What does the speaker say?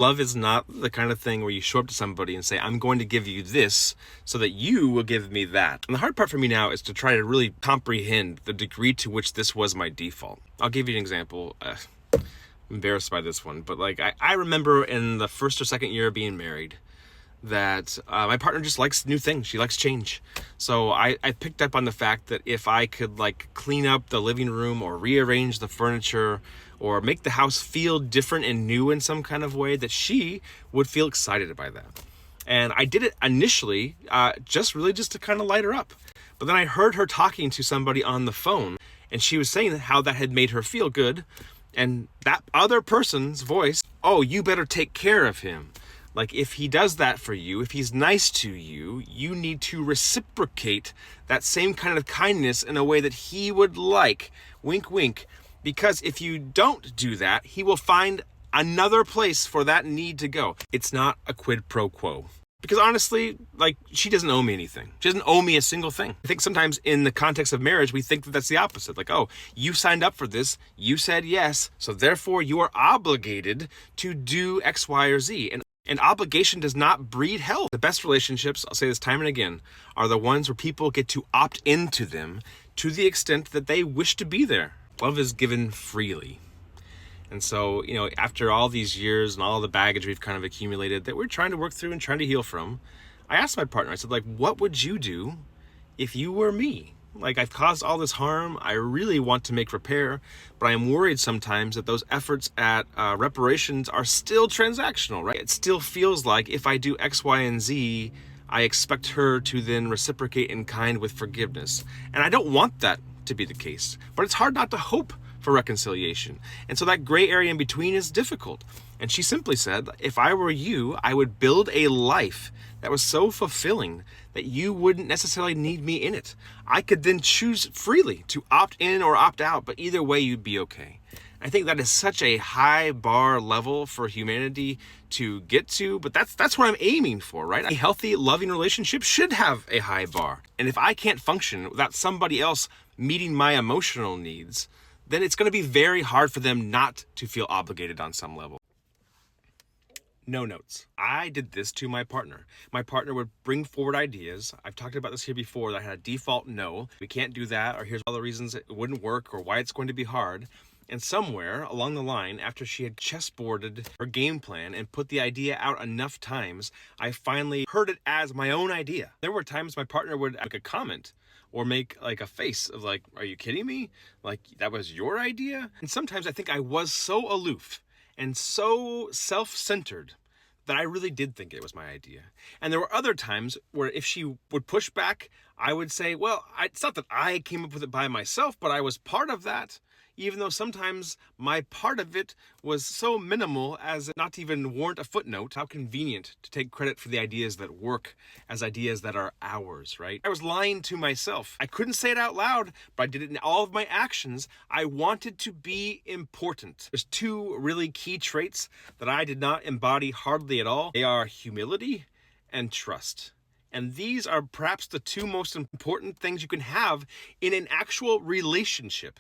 Love is not the kind of thing where you show up to somebody and say, I'm going to give you this so that you will give me that. And the hard part for me now is to try to really comprehend the degree to which this was my default. I'll give you an example. I'm embarrassed by this one, but I remember in the first or second year of being married that my partner just likes new things. She likes change. So I picked up on the fact that if I could clean up the living room or rearrange the furniture or make the house feel different and new in some kind of way, that she would feel excited by that. And I did it initially just to kind of light her up. But then I heard her talking to somebody on the phone, and she was saying how that had made her feel good. And that other person's voice, oh, you better take care of him. If he does that for you, if he's nice to you, you need to reciprocate that same kind of kindness in a way that he would like. Wink, wink. Because if you don't do that, he will find another place for that need to go. It's not a quid pro quo. Because honestly, she doesn't owe me anything. She doesn't owe me a single thing. I think sometimes in the context of marriage, we think that that's the opposite. Oh, you signed up for this, you said yes, so therefore you are obligated to do X, Y, or Z. And obligation does not breed health. The best relationships, I'll say this time and again, are the ones where people get to opt into them to the extent that they wish to be there. Love is given freely. And so, after all these years and all the baggage we've kind of accumulated that we're trying to work through and trying to heal from, I asked my partner, I said, what would you do if you were me? I've caused all this harm. I really want to make repair, but I am worried sometimes that those efforts at reparations are still transactional, right? It still feels like if I do X, Y, and Z, I expect her to then reciprocate in kind with forgiveness. And I don't want that to be the case, but it's hard not to hope for reconciliation. And so that gray area in between is difficult. And she simply said, if I were you, I would build a life that was so fulfilling that you wouldn't necessarily need me in it. I could then choose freely to opt in or opt out, but either way you'd be okay. I think that is such a high bar level for humanity to get to, but that's what I'm aiming for, right? A healthy, loving relationship should have a high bar. And if I can't function without somebody else meeting my emotional needs, then it's going to be very hard for them not to feel obligated on some level. No notes. I did this to my partner. My partner would bring forward ideas. I've talked about this here before, that I had a default no. We can't do that, or here's all the reasons it wouldn't work, or why it's going to be hard. And somewhere along the line, after she had chessboarded her game plan and put the idea out enough times, I finally heard it as my own idea. There were times my partner would make a comment or make a face of are you kidding me? That was your idea? And sometimes I think I was so aloof and so self-centered that I really did think it was my idea. And there were other times where if she would push back, I would say, well, it's not that I came up with it by myself, but I was part of that. Even though sometimes my part of it was so minimal as not to even warrant a footnote. How convenient to take credit for the ideas that work as ideas that are ours, right? I was lying to myself. I couldn't say it out loud, but I did it in all of my actions. I wanted to be important. There's two really key traits that I did not embody hardly at all. They are humility and trust. And these are perhaps the two most important things you can have in an actual relationship.